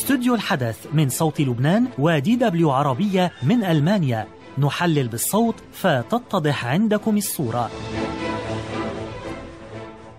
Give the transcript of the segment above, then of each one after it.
استوديو الحدث من صوت لبنان وDW عربية من ألمانيا، نحلل بالصوت فتتضح عندكم الصورة.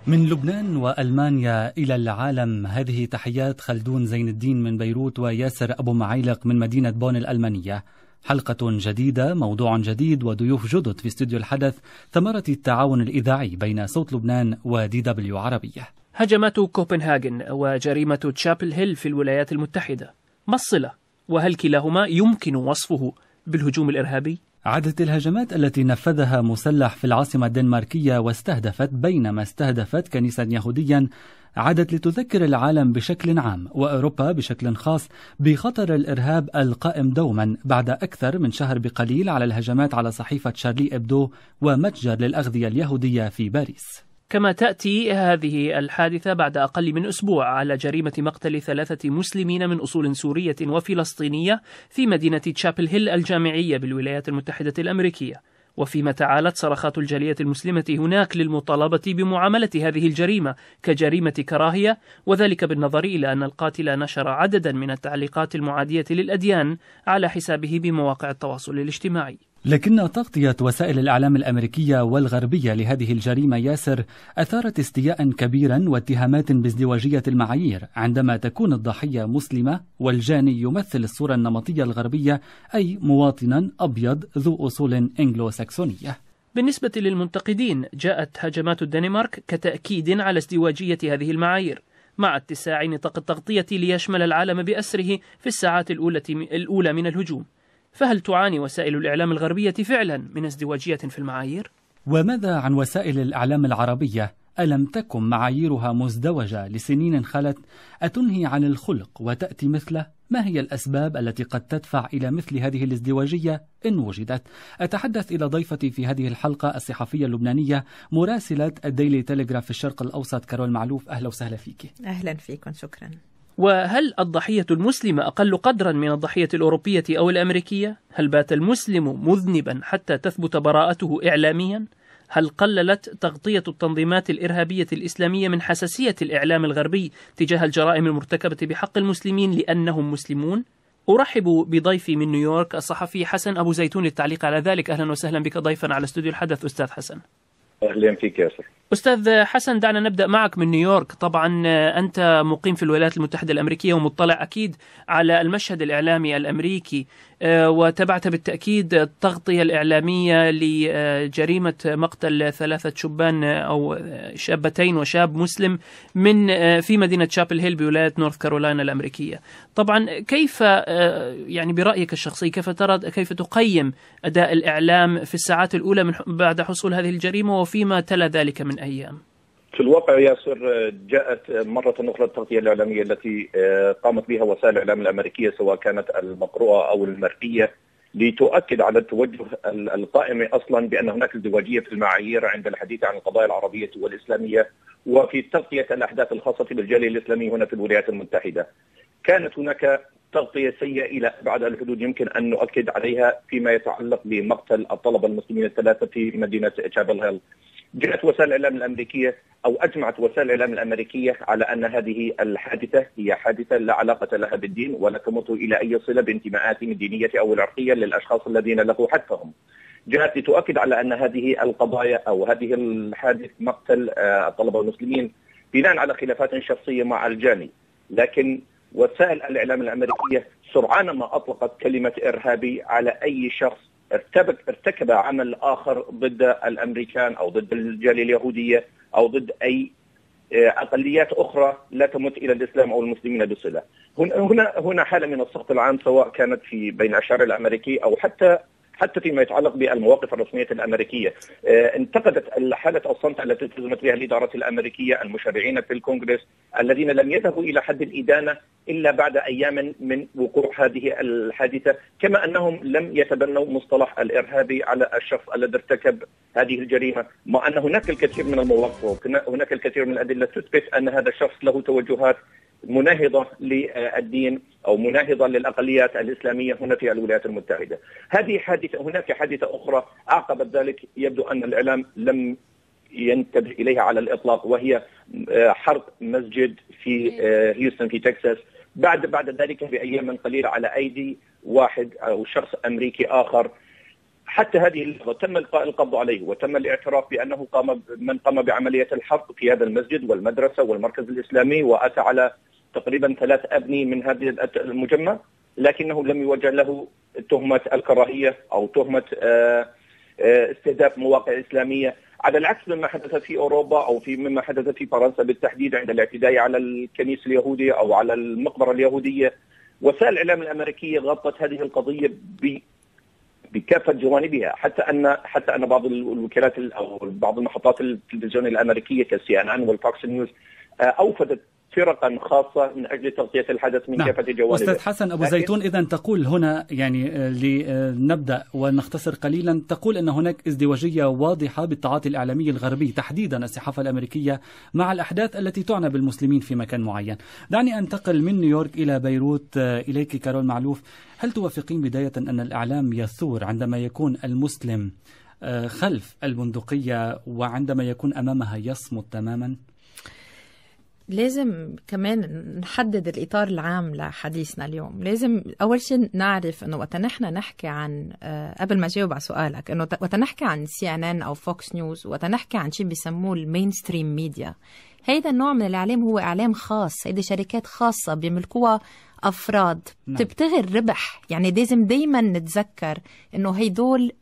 من لبنان وألمانيا إلى العالم، هذه تحيات خلدون زين الدين من بيروت وياسر أبو معيلق من مدينة بون الألمانية. حلقة جديدة، موضوع جديد وضيوف جدد في استوديو الحدث، ثمرة التعاون الإذاعي بين صوت لبنان وDW عربية. هجمات كوبنهاغن وجريمة تشابل هيل في الولايات المتحدة، ما الصلة؟ وهل كلاهما يمكن وصفه بالهجوم الإرهابي؟ عدت الهجمات التي نفذها مسلح في العاصمة الدنماركية بينما استهدفت كنيسا يهوديا، عادت لتذكر العالم بشكل عام وأوروبا بشكل خاص بخطر الإرهاب القائم دوما بعد أكثر من شهر بقليل على الهجمات على صحيفة شارلي إبدو ومتجر للأغذية اليهودية في باريس. كما تأتي هذه الحادثة بعد أقل من أسبوع على جريمة مقتل 3 مسلمين من أصول سورية وفلسطينية في مدينة تشابل هيل الجامعية بالولايات المتحدة الأمريكية، وفيما تعالت صرخات الجالية المسلمة هناك للمطالبة بمعاملة هذه الجريمة كجريمة كراهية، وذلك بالنظر إلى أن القاتل نشر عددا من التعليقات المعادية للأديان على حسابه بمواقع التواصل الاجتماعي. لكن تغطية وسائل الإعلام الأمريكية والغربية لهذه الجريمة ياسر أثارت استياء كبيرا واتهامات بازدواجية المعايير عندما تكون الضحية مسلمة والجاني يمثل الصورة النمطية الغربية، أي مواطنا أبيض ذو أصول إنجلو ساكسونية. بالنسبة للمنتقدين، جاءت هجمات الدنمارك كتأكيد على ازدواجية هذه المعايير مع اتساع نطاق التغطية ليشمل العالم بأسره في الساعات الأولى من الهجوم. فهل تعاني وسائل الإعلام الغربية فعلا من ازدواجية في المعايير؟ وماذا عن وسائل الإعلام العربية؟ ألم تكن معاييرها مزدوجة لسنين خلت؟ أتنهي عن الخلق وتأتي مثله؟ ما هي الأسباب التي قد تدفع إلى مثل هذه الازدواجية إن وجدت؟ أتحدث إلى ضيفتي في هذه الحلقة الصحفية اللبنانية مراسلة الديلي تيليغراف في الشرق الأوسط كارول معلوف. أهلا وسهلا فيك. أهلا فيكم، شكرا. وهل الضحية المسلمة أقل قدرا من الضحية الأوروبية أو الأمريكية؟ هل بات المسلم مذنبا حتى تثبت براءته إعلاميا؟ هل قللت تغطية التنظيمات الإرهابية الإسلامية من حساسية الإعلام الغربي تجاه الجرائم المرتكبة بحق المسلمين لأنهم مسلمون؟ أرحب بضيفي من نيويورك الصحفي حسن أبو زيتون للتعليق على ذلك. أهلا وسهلا بك ضيفا على استوديو الحدث أستاذ حسن. أهلا فيك ياسر. أستاذ حسن، دعنا نبدأ معك من نيويورك. طبعا أنت مقيم في الولايات المتحدة الأمريكية ومطلع أكيد على المشهد الإعلامي الأمريكي، وتابعت بالتأكيد التغطية الإعلامية لجريمة مقتل 3 شبان أو شابتين وشاب مسلم في مدينة شابل هيل بولاية نورث كارولاينا الأمريكية. طبعا كيف يعني برأيك الشخصي كيف تقيم أداء الإعلام في الساعات الأولى بعد حصول هذه الجريمة وفيما تلا ذلك من أيام؟ في الواقع ياسر، جاءت مرة أخرى التغطية الإعلامية التي قامت بها وسائل الإعلام الأمريكية سواء كانت المقروءة أو المرئية لتؤكد على التوجه القائم أصلا بأن هناك ازدواجية في المعايير عند الحديث عن القضايا العربية والإسلامية وفي تغطية الأحداث الخاصة بالجالية الإسلامية هنا في الولايات المتحدة. كانت هناك تغطية سيئة إلى أبعد الحدود يمكن أن نؤكد عليها فيما يتعلق بمقتل الطلبة المسلمين 3 في مدينة شابل هيل. جاءت وسائل الإعلام الأمريكية أو أجمعت وسائل الإعلام الأمريكية على أن هذه الحادثة هي حادثة لا علاقة لها بالدين ولا تمت إلى أي صلة بانتماءاتهم الدينية أو العرقية للأشخاص الذين لقوا حتفهم. جاءت لتؤكد على أن هذه القضايا أو هذه الحادث مقتل الطلبة المسلمين بناء على خلافات شخصية مع الجاني، لكن وسائل الإعلام الأمريكية سرعان ما أطلقت كلمة إرهابي على أي شخص ارتكب عمل آخر ضد الأمريكان أو ضد الجالية اليهودية أو ضد أي أقليات أخرى لا تمت إلى الإسلام أو المسلمين بصلة. هنا حالة من السخط العام سواء كانت بين الشارع الأمريكي أو حتى فيما يتعلق بالمواقف الرسمية الأمريكية. انتقدت حالة الصمت التي التزمت بها الإدارة الأمريكية المشرعين في الكونغرس الذين لم يذهبوا إلى حد الإدانة إلا بعد أيام من وقوع هذه الحادثة، كما أنهم لم يتبنوا مصطلح الإرهابي على الشخص الذي ارتكب هذه الجريمة، مع أن هناك الكثير من المواقف وهناك الكثير من الأدلة تثبت أن هذا الشخص له توجهات مناهضة للدين أو مناهضة للأقليات الإسلامية هنا في الولايات المتحدة. هذه حادثة. هناك حادثة أخرى أعقبت ذلك يبدو أن الإعلام لم ينتبه إليها على الإطلاق، وهي حرق مسجد في هيوستن في تكساس بعد ذلك بأيام قليلة على أيدي واحد أو شخص أمريكي آخر. حتى هذه اللحظة تم إلقاء القبض عليه وتم الاعتراف بأنه قام بعملية الحرق في هذا المسجد والمدرسة والمركز الإسلامي، وأتى على تقريبا 3 أبنية من هذه المجمع، لكنه لم يوجه له تهمة الكراهية أو تهمة استهداف مواقع إسلامية، على العكس مما حدث في أوروبا أو مما حدث في فرنسا بالتحديد عند الاعتداء على الكنيسة اليهودية أو على المقبرة اليهودية. وسائل الإعلام الأمريكية غطت هذه القضية بكافة جوانبها، حتى أن بعض الوكالات أو بعض المحطات التلفزيون الأمريكية كCNN والفوكس نيوز أوفدت فرقا خاصة من أجل تغطية الحدث من كافة جوانبه. أستاذ حسن أبو زيتون، إذا تقول هنا يعني لنبدأ ونختصر قليلا، تقول أن هناك ازدواجية واضحة بالتعاطي الإعلامي الغربي تحديدا الصحافة الأمريكية مع الأحداث التي تعنى بالمسلمين في مكان معين. دعني أنتقل من نيويورك إلى بيروت، إليك كارول معلوف. هل توافقين بداية أن الإعلام يثور عندما يكون المسلم خلف البندقية وعندما يكون أمامها يصمت تماما؟ لازم كمان نحدد الإطار العام لحديثنا اليوم. لازم أول شيء نعرف أنه وقت نحن نحكي عن قبل ما أجاوب على سؤالك، أنه وقت نحكي عن CNN أو فوكس نيوز، وقت نحكي عن شيء بيسموه المينستريم ميديا، هيدا النوع من الإعلام هو إعلام خاص، هيدي شركات خاصة بيملكوها أفراد تبتغي الربح. يعني لازم دايما نتذكر أنه هيدول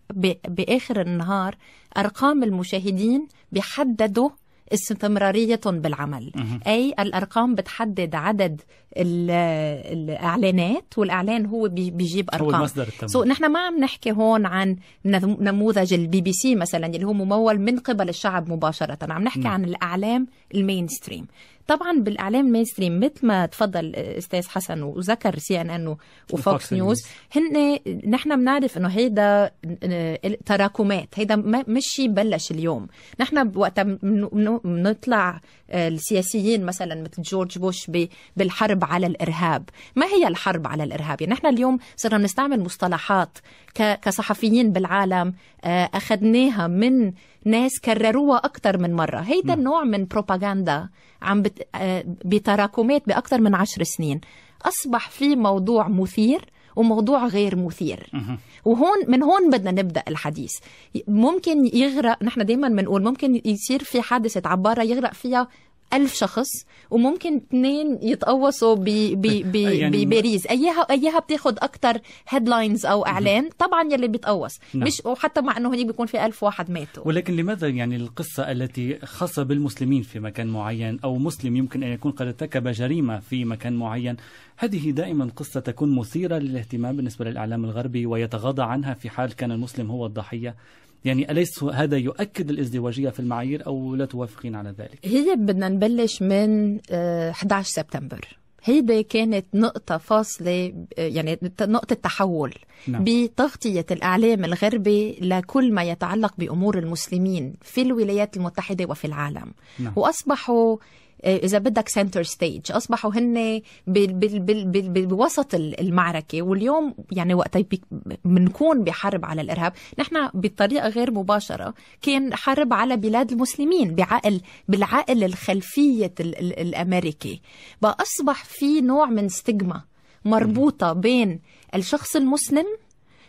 بآخر النهار أرقام المشاهدين بيحددوا استمراريتهم بالعمل. أي الأرقام بتحدد عدد الإعلانات، والإعلان هو بيجيب أرقام. نحن ما عم نحكي هون عن نموذج BBC مثلا اللي هو ممول من قبل الشعب مباشرة، عم نحكي عن الإعلام المينستريم. طبعا بالإعلام المينستريم مثل ما تفضل أستاذ حسن وذكر CNN وفوكس نيوز، نحن بنعرف إنه هيدا تراكمات، هيدا مش شيء بلش اليوم. نحن وقت بنطلع السياسيين مثلا مثل جورج بوش بالحرب على الإرهاب، ما هي الحرب على الإرهاب؟ يعني نحن اليوم صرنا نستعمل مصطلحات كصحفيين بالعالم أخذناها من ناس كرروها أكثر من مرة. هيدا النوع من بروباغندا عم بتراكمات بأكثر من 10 سنين أصبح في موضوع مثير وموضوع غير مثير. وهون من هون بدنا نبدأ الحديث. ممكن يغرق، نحن دايما بنقول ممكن يصير في حادثة عبارة يغرق فيها 1000 شخص، وممكن 2 يتقوصوا بباريس. أيها بتاخد أكتر هيدلاينز أو إعلان؟ طبعا يلي بيتقوص. مش وحتى مع أنه هناك بيكون في 1000 واحد ماتوا. ولكن لماذا يعني القصة التي خاصة بالمسلمين في مكان معين، أو مسلم يمكن أن يكون قد ارتكب جريمة في مكان معين، هذه دائما قصة تكون مثيرة للاهتمام بالنسبة للإعلام الغربي ويتغاضى عنها في حال كان المسلم هو الضحية؟ يعني أليس هذا يؤكد الازدواجية في المعايير أو لا توافقين على ذلك؟ هي بدنا نبلش من 11 سبتمبر. هيدي كانت نقطة فاصلة، يعني نقطة تحول بتغطية الإعلام الغربي لكل ما يتعلق بأمور المسلمين في الولايات المتحدة وفي العالم. وأصبحوا إذا بدك سنتر ستيج، أصبحوا هن بوسط المعركة. واليوم يعني وقت بنكون بحرب على الإرهاب، نحن بطريقة غير مباشرة كان حرب على بلاد المسلمين بالعقل الخلفية الأمريكي. بقى أصبح في نوع من ستيغما مربوطة بين الشخص المسلم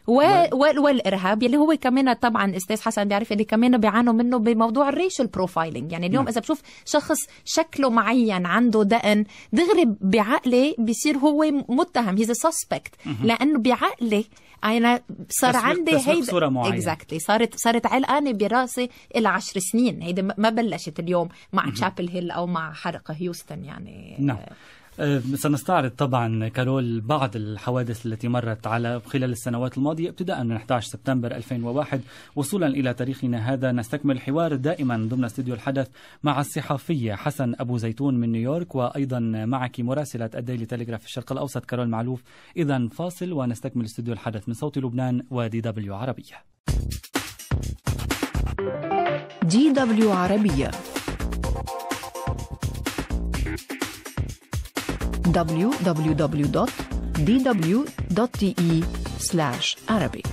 والإرهاب، يلي هو كمان طبعا أستاذ حسن بيعرف اللي كمان بيعانوا منه بموضوع الريشل بروفايلينج. يعني اليوم إذا بشوف شخص شكله معين عنده دقن، دغري بعقلي بيصير هو متهم، هيز سسبكت، لأنه بعقلي أنا صار عندي هيدا exactly صارت علقانة براسي إلى 10 سنين. هيدا ما بلشت اليوم مع تشابل هيل أو مع حرق هيوستن يعني. سنستعرض طبعا كارول بعض الحوادث التي مرت على خلال السنوات الماضية ابتداء من 11 سبتمبر 2001 وصولا إلى تاريخنا هذا. نستكمل الحوار دائما ضمن استوديو الحدث مع الصحفية حسن أبو زيتون من نيويورك، وأيضا معك مراسلة الديلي تيليغراف في الشرق الأوسط كارول معلوف. إذا فاصل ونستكمل استوديو الحدث من صوت لبنان DW عربية. DW عربية www.dw.de/Arabic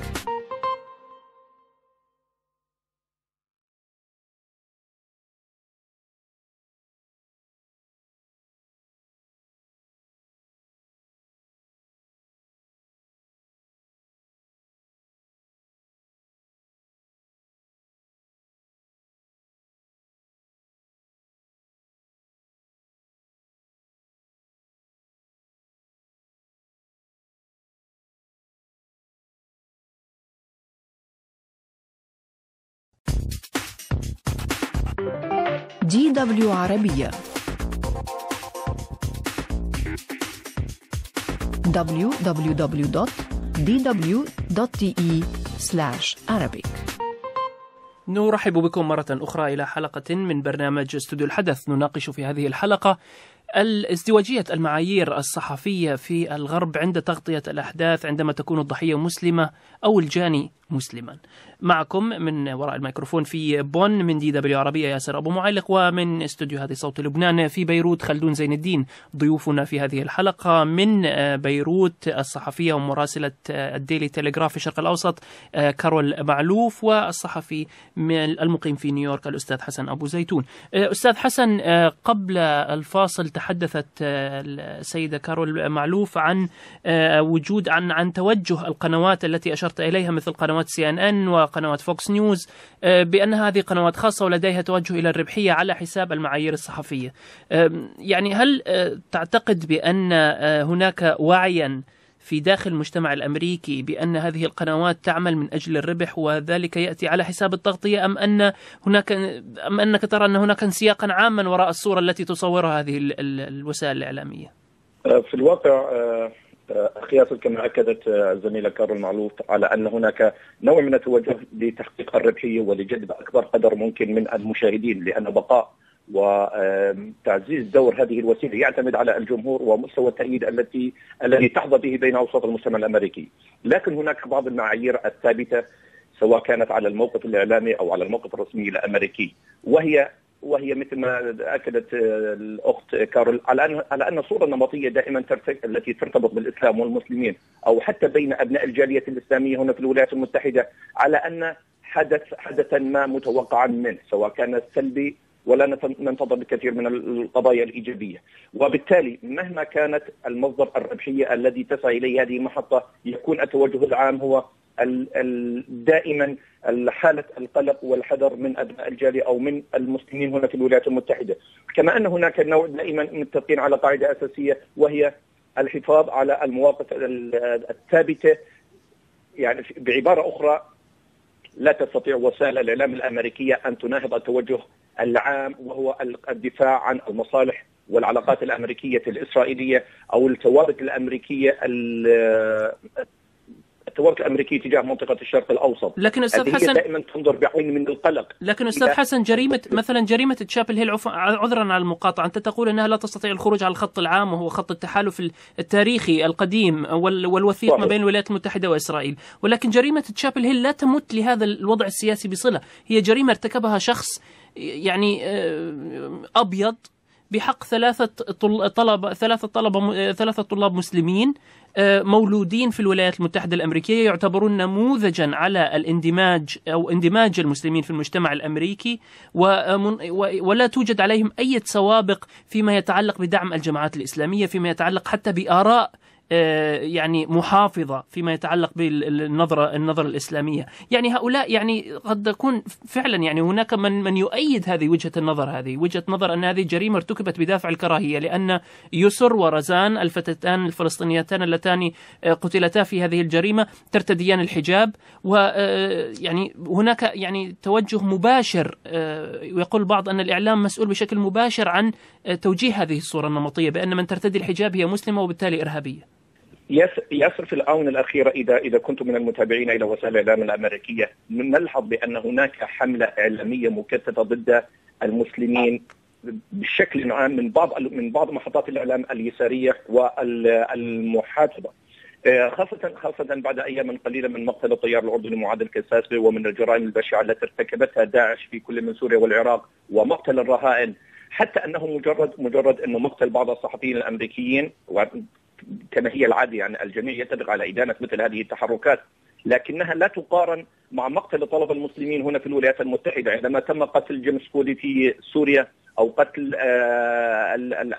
DW عربية. www.dw.de/Arabic. نرحب بكم مرة أخرى إلى حلقة من برنامج استوديو الحدث. نناقش في هذه الحلقة ازدواجية المعايير الصحفية في الغرب عند تغطية الأحداث عندما تكون الضحية مسلمة أو الجاني مسلما. معكم من وراء الميكروفون في بون من DW عربية ياسر أبو معلق، ومن استوديوهات صوت لبنان في بيروت خلدون زين الدين. ضيوفنا في هذه الحلقة من بيروت الصحفية ومراسلة الديلي تيليغراف في الشرق الأوسط كارول معلوف، والصحفي المقيم في نيويورك الأستاذ حسن أبو زيتون. أستاذ حسن، قبل الفاصل تحدثت السيدة كارول معلوف عن وجود عن توجه القنوات التي أشرت إليها مثل قنوات CNN وقنوات فوكس نيوز بأن هذه قنوات خاصة ولديها توجه إلى الربحية على حساب المعايير الصحفية. يعني هل تعتقد بأن هناك وعيا في داخل المجتمع الأمريكي بأن هذه القنوات تعمل من أجل الربح وذلك يأتي على حساب التغطية، أم أنك ترى أن هناك انسياقا عاما وراء الصورة التي تصورها هذه الوسائل الإعلامية؟ في الواقع أخي ياسر، كما أكدت الزميلة كارول معلوف على أن هناك نوع من التوجه لتحقيق الربحية ولجذب أكبر قدر ممكن من المشاهدين، لأن بقاء وتعزيز دور هذه الوسيلة يعتمد على الجمهور ومستوى التأييد الذي تحظى به بين أوساط المجتمع الأمريكي. لكن هناك بعض المعايير الثابتة سواء كانت على الموقف الإعلامي أو على الموقف الرسمي الأمريكي، وهي مثل ما أكدت الأخت كارول على أن الصورة النمطية دائما التي ترتبط بالإسلام والمسلمين أو حتى بين أبناء الجالية الإسلامية هنا في الولايات المتحدة على أن حدثا ما متوقعا منه، سواء كان سلبي ولا ننتظر الكثير من القضايا الإيجابية. وبالتالي مهما كانت المصدر الربحية الذي تسعى إليه هذه المحطة، يكون التوجه العام هو دائما حالة القلق والحذر من أبناء الجالية أو من المسلمين هنا في الولايات المتحدة. كما أن هناك نوع دائما متفقين على قاعدة أساسية، وهي الحفاظ على المواقف الثابتة. يعني بعبارة أخرى، لا تستطيع وسائل الإعلام الأمريكية أن تناهض التوجه العام، وهو الدفاع عن المصالح والعلاقات الأمريكية الإسرائيلية أو الثوابت الأمريكية تجاه منطقة الشرق الأوسط. لكن أستاذ حسن دائما تنظر بعين من القلق. لكن أستاذ حسن، جريمة تشابل هيل، عذرا على المقاطعة، أنت تقول أنها لا تستطيع الخروج على الخط العام وهو خط التحالف التاريخي القديم والوثيق صحيح ما بين الولايات المتحدة وإسرائيل، ولكن جريمة تشابل هيل لا تمت لهذا الوضع السياسي بصلة. هي جريمة ارتكبها شخص يعني أبيض بحق ثلاثة طلاب مسلمين مولودين في الولايات المتحدة الأمريكية، يعتبرون نموذجا على الاندماج أو اندماج المسلمين في المجتمع الأمريكي، ولا توجد عليهم أي سوابق فيما يتعلق بدعم الجماعات الإسلامية، فيما يتعلق حتى بآراء يعني محافظة فيما يتعلق بالنظرة الإسلامية. يعني هؤلاء يعني قد يكون فعلا يعني هناك من يؤيد هذه وجهة النظر أن هذه جريمة ارتكبت بدافع الكراهية، لأن يسر ورزان الفتاتان الفلسطينيتان اللتان قتلتا في هذه الجريمة ترتديان الحجاب، ويعني هناك يعني توجه مباشر، ويقول البعض أن الإعلام مسؤول بشكل مباشر عن توجيه هذه الصورة النمطية بأن من ترتدي الحجاب هي مسلمة وبالتالي إرهابية. ياسر، في الآونة الأخيرة إذا كنتم من المتابعين إلى وسائل الإعلام الأمريكية، نلحظ بأن هناك حملة إعلامية مكثفة ضد المسلمين بشكل عام من بعض محطات الإعلام اليسارية والمحافظة، خاصة بعد أيام قليلة من مقتل الطيار الأردني معاذ الكساسبي ومن الجرائم البشعة التي ارتكبتها داعش في كل من سوريا والعراق ومقتل الرهائن، حتى أنه مجرد أنه مقتل بعض الصحفيين الأمريكيين، كما هي العادة يعني الجميع يتفق على إدانة مثل هذه التحركات، لكنها لا تقارن مع مقتل الطلبة المسلمين هنا في الولايات المتحدة. عندما تم قتل جيمس كودي في سوريا أو قتل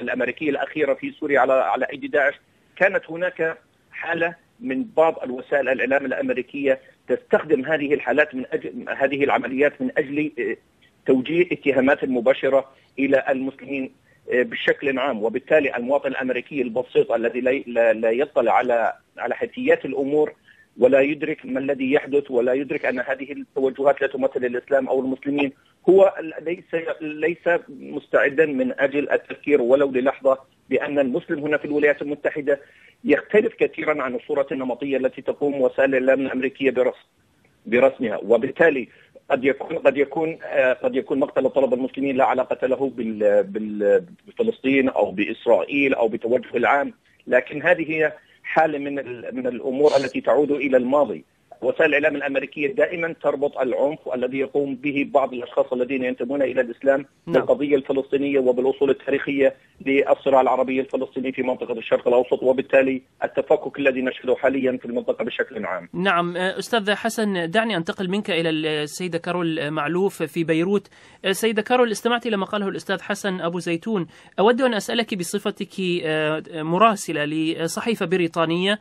الأمريكية الأخيرة في سوريا على أيدي داعش، كانت هناك حالة من بعض الوسائل الإعلام الأمريكية تستخدم هذه الحالات من أجل هذه العمليات من أجل توجيه اتهامات مباشرة إلى المسلمين بشكل عام. وبالتالي المواطن الأمريكي البسيط الذي لا يطلع على حيثيات الأمور ولا يدرك ما الذي يحدث ولا يدرك أن هذه التوجهات لا تمثل الإسلام أو المسلمين، هو ليس مستعدا من أجل التفكير ولو للحظة بأن المسلم هنا في الولايات المتحدة يختلف كثيرا عن الصورة النمطية التي تقوم وسائل الإعلام الأمريكية برسمها، وبالتالي قد يكون مقتل الطلبة المسلمين لا علاقة له بفلسطين أو بإسرائيل أو بتوجه العام، لكن هذه هي حالة من الأمور التي تعود إلى الماضي. وسائل الإعلام الأمريكية دائما تربط العنف الذي يقوم به بعض الأشخاص الذين ينتمون إلى الإسلام بالقضية الفلسطينية وبالأصول التاريخية للصراع العربي الفلسطيني في منطقة الشرق الأوسط، وبالتالي التفكك الذي نشهده حاليا في المنطقة بشكل عام. نعم أستاذ حسن، دعني أنتقل منك إلى السيدة كارول معلوف في بيروت. سيدة كارول، استمعت إلى ما قاله الأستاذ حسن أبو زيتون. أود أن أسألك بصفتك مراسلة لصحيفة بريطانية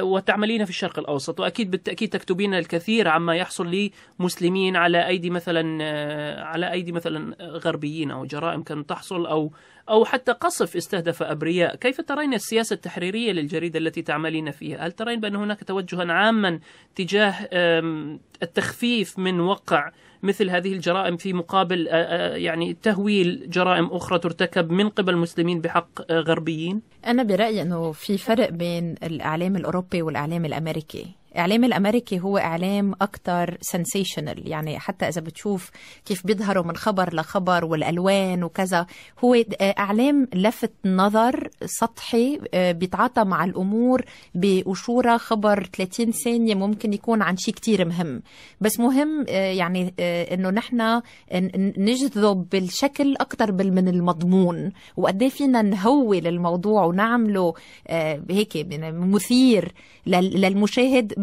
وتعملين في الشرق الأوسط، وأكيد بالتأكيد تكتبين الكثير عما يحصل لمسلمين على أيدي مثلا غربيين، أو جرائم كانت تحصل أو حتى قصف استهدف أبرياء. كيف ترين السياسة التحريرية للجريدة التي تعملين فيها؟ هل ترين بأن هناك توجها عاما تجاه التخفيف من وقع مثل هذه الجرائم في مقابل يعني تهويل جرائم أخرى ترتكب من قبل المسلمين بحق غربيين؟ أنا برأيي أنه في فرق بين الإعلام الأوروبي والإعلام الأمريكي. الإعلام الأمريكي هو إعلام أكتر سنسيشنال، يعني حتى إذا بتشوف كيف بيظهروا من خبر لخبر والألوان وكذا، هو إعلام لفت نظر سطحي بيتعاطى مع الأمور بأشورة. خبر 30 ثانية ممكن يكون عن شيء كتير مهم، بس مهم يعني إنه نحن نجذب بالشكل أكتر من المضمون، وقد ايه فينا نهول الموضوع ونعمله هيك مثير للمشاهد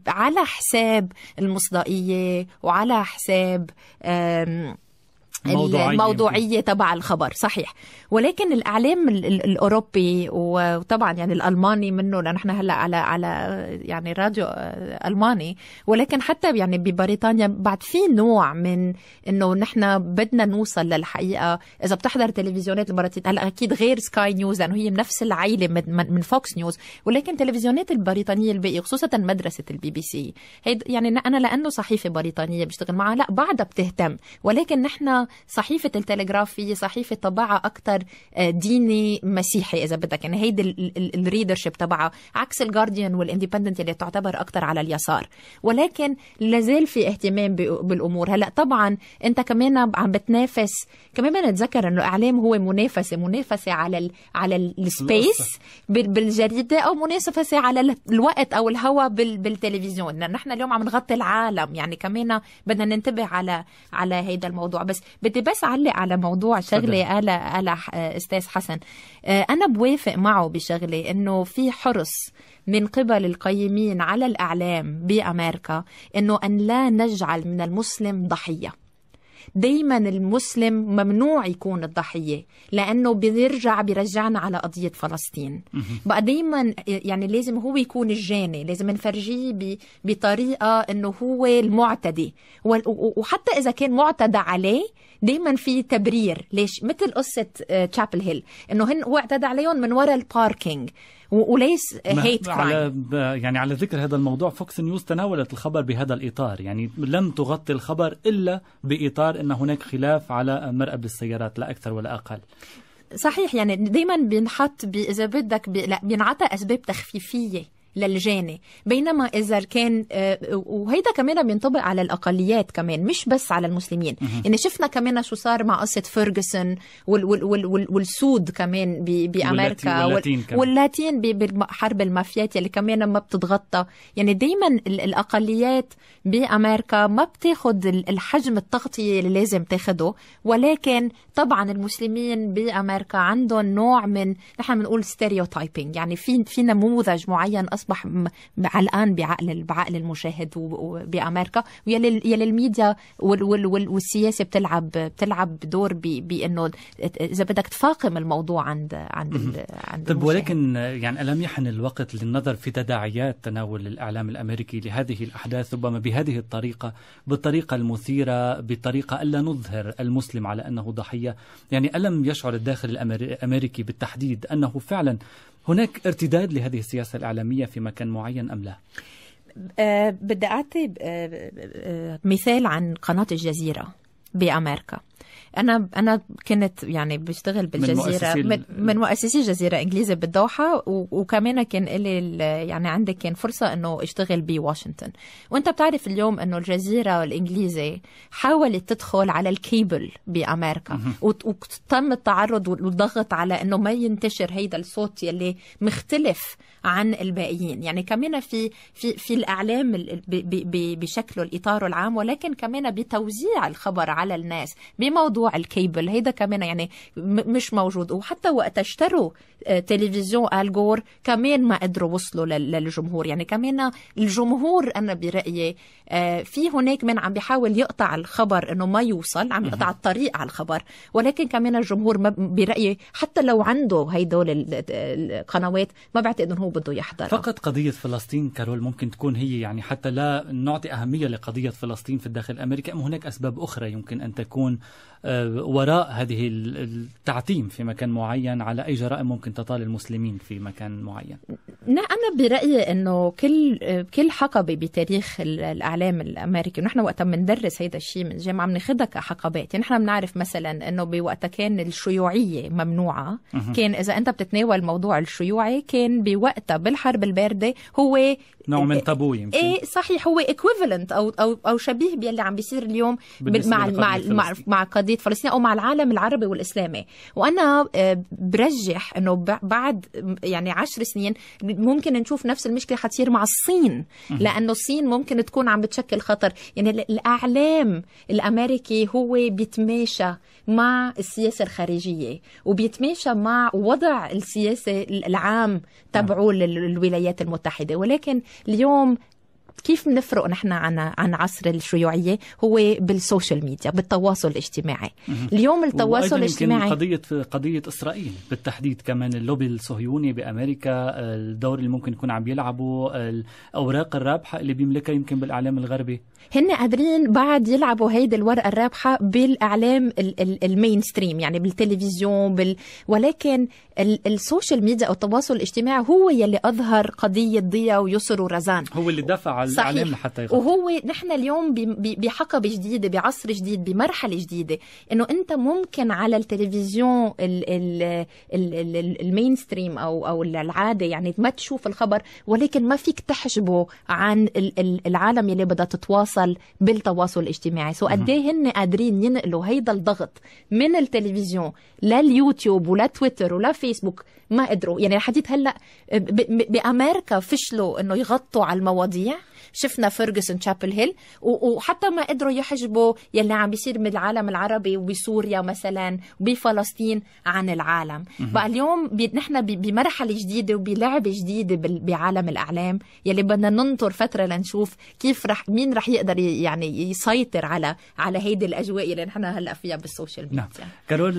على حساب المصداقية وعلى حساب الموضوعية تبع الخبر. صحيح. ولكن الإعلام الأوروبي وطبعا يعني الألماني منه، لأن احنا هلا على يعني راديو ألماني، ولكن حتى يعني ببريطانيا بعد في نوع من إنه نحن بدنا نوصل للحقيقة. إذا بتحضر تلفزيونات البريطانية هلا أكيد غير سكاي نيوز لأنه هي نفس العائلة من فوكس نيوز، ولكن تلفزيونات البريطانية الباقية خصوصا مدرسة BBC يعني أنا لأنه صحيفة بريطانية بشتغل معها لا بعدها بتهتم، ولكن نحن صحيفة التلغراف هي صحيفة طبعها أكتر ديني مسيحي إذا بدك، يعني هيدي الريدرشيب تبعها عكس الجارديان والانديبندنت اللي تعتبر أكتر على اليسار، ولكن لازال في اهتمام بالأمور. هلأ طبعا أنت كمان عم بتنافس، كمان بدنا نتذكر إنه إعلام هو منافسة على السبيس بالجريدة، أو منافسة على الوقت أو الهوى بالتلفزيون، لأن نحن اليوم عم نغطي العالم، يعني كمان بدنا ننتبه على هيدا الموضوع. بس بدي بس أعلق على موضوع شغلة قال أستاذ حسن. أنا بوافق معه بشغلة إنه في حرص من قبل القيمين على الإعلام بأمريكا إنه أن لا نجعل من المسلم ضحية. دايما المسلم ممنوع يكون الضحية، لأنه بيرجعنا على قضية فلسطين. بقى دايما يعني لازم هو يكون الجاني، لازم نفرجيه بطريقة أنه هو المعتدي، وحتى إذا كان معتدى عليه دايما في تبرير. ليش؟ مثل قصة تشابل هيل، أنه هو اعتدى عليهم من وراء الباركينج وليس هيت كرايم. يعني على ذكر هذا الموضوع، فوكس نيوز تناولت الخبر بهذا الإطار، يعني لم تغطي الخبر إلا بإطار أن هناك خلاف على مرأب السيارات، لا أكثر ولا أقل. صحيح. يعني دايما بينحط إذا بدك بينعطى أسباب تخفيفية للجاني، بينما إذا كان وهيدا كمان بينطبق على الأقليات كمان مش بس على المسلمين. يعني شفنا كمان شو صار مع قصة فيرغسون والسود كمان بأمريكا واللاتين بحرب المافيات اللي كمان ما بتتغطى. يعني دايما الأقليات بأمريكا ما بتاخد الحجم التغطية اللي لازم تاخده، ولكن طبعا المسلمين بأمريكا عندهم نوع من نحن بنقول ستيريوتايبينج، يعني في نموذج معين أصبح الآن بعقل المشاهد بأمريكا، ويلي الميديا والسياسة بتلعب دور بأنه إذا بدك تفاقم الموضوع عند طيب، ولكن يعني ألم يحن الوقت للنظر في تداعيات تناول الإعلام الأمريكي لهذه الأحداث ربما بهذه الطريقة، بالطريقة المثيرة، بطريقة ألا نظهر المسلم على أنه ضحية؟ يعني ألم يشعر الداخل الأمريكي بالتحديد أنه فعلا هناك ارتداد لهذه السياسة الإعلامية في مكان معين أم لا؟ بدي أعطي مثال عن قناة الجزيرة. بأمريكا. أنا كنت يعني بشتغل بالجزيرة من مؤسسي جزيرة إنجليزي بالدوحة، وكمان كان لي يعني عندي كان فرصة إنه اشتغل بواشنطن. وأنت بتعرف اليوم إنه الجزيرة الإنجليزي حاولت تدخل على الكيبل بأمريكا، وتم التعرض والضغط على إنه ما ينتشر هيدا الصوت يلي مختلف عن الباقيين. يعني كمان في الإعلام بشكله الإطار العام، ولكن كمان بتوزيع الخبر على الناس بموضوع الكيبل هيدا كمان يعني مش موجود. وحتى وقت اشتروا تلفزيون آل-جور كمان ما قدروا وصلوا للجمهور. يعني كمان الجمهور أنا برأيي في هناك من عم بيحاول يقطع الخبر إنه ما يوصل، عم يقطع الطريق على الخبر، ولكن كمان الجمهور برأيي حتى لو عنده هيدول القنوات ما بعتقد إنه هو بده يحضر. فقط قضية فلسطين كارول ممكن تكون هي يعني حتى لا نعطي أهمية لقضية فلسطين في الداخل الأمريكي، أم هناك أسباب أخرى يمكن أن تكون وراء هذه التعتيم في مكان معين على أي جرائم ممكن تطال المسلمين في مكان معين؟ أنا برأيي أنه كل حقبة بتاريخ الإعلام الأمريكي، ونحن وقتها بندرس هيدا الشيء من جامعة بناخدها كحقبات. يعني نحن بنعرف مثلا أنه بوقتها كان الشيوعية ممنوعة. كان إذا أنت بتتناول موضوع الشيوعي كان بوقتها بالحرب الباردة هو نوع من تابو يمكن. إيه صحيح، هو equivalent أو شبيه باللي عم بيصير اليوم مع قضية فلسطين أو مع العالم العربي والإسلامي. وأنا برجح أنه بعد يعني 10 سنين ممكن نشوف نفس المشكلة حتصير مع الصين، لأنه الصين ممكن تكون عم بتشكل خطر. يعني الإعلام الأمريكي هو بيتماشى مع السياسة الخارجية وبيتماشى مع وضع السياسة العام تبعه للولايات المتحدة. ولكن اليوم كيف بنفرق نحن عن عصر الشيوعية؟ هو بالسوشيال ميديا، بالتواصل الاجتماعي. اليوم التواصل الاجتماعي قضية إسرائيل بالتحديد، كمان اللوبي الصهيوني بأمريكا، الدور اللي ممكن يكون عم يلعبوا، الأوراق الرابحة اللي بيملكها يمكن بالإعلام الغربي. هن قادرين بعد يلعبوا هيدي الورقة الرابحة بالإعلام المين ستريم، يعني بالتلفزيون ولكن السوشيال ميديا أو التواصل الاجتماعي هو يلي أظهر قضية ضياء ويسر ورزان، هو اللي دفع الإعلام لحتى يغطي. وهو نحن اليوم بحقبة جديدة، بعصر جديد، بمرحلة جديدة، إنه أنت ممكن على التلفزيون المين ستريم أو العادة يعني ما تشوف الخبر، ولكن ما فيك تحجبه عن العالم يلي بدها تتواصل بالتواصل الاجتماعي. قد ايه هن قادرين ينقلوا هيدا الضغط من التلفزيون لليوتيوب ولا تويتر ولا فيسبوك؟ ما قدروا. يعني الحديث هلا بأمريكا فشلوا انه يغطوا على المواضيع. شفنا فيرغسون تشابل هيل، وحتى ما قدروا يحجبوا يلي عم بيصير من العالم العربي وبسوريا مثلا وبفلسطين عن العالم. بقى اليوم نحن بمرحلة جديدة وبلعبة جديدة بعالم الإعلام يلي بدنا ننطر فترة لنشوف كيف مين رح يقدر يعني يسيطر على هيدي الأجواء اللي نحن هلأ فيها بالسوشيال ميديا. نعم. كارول،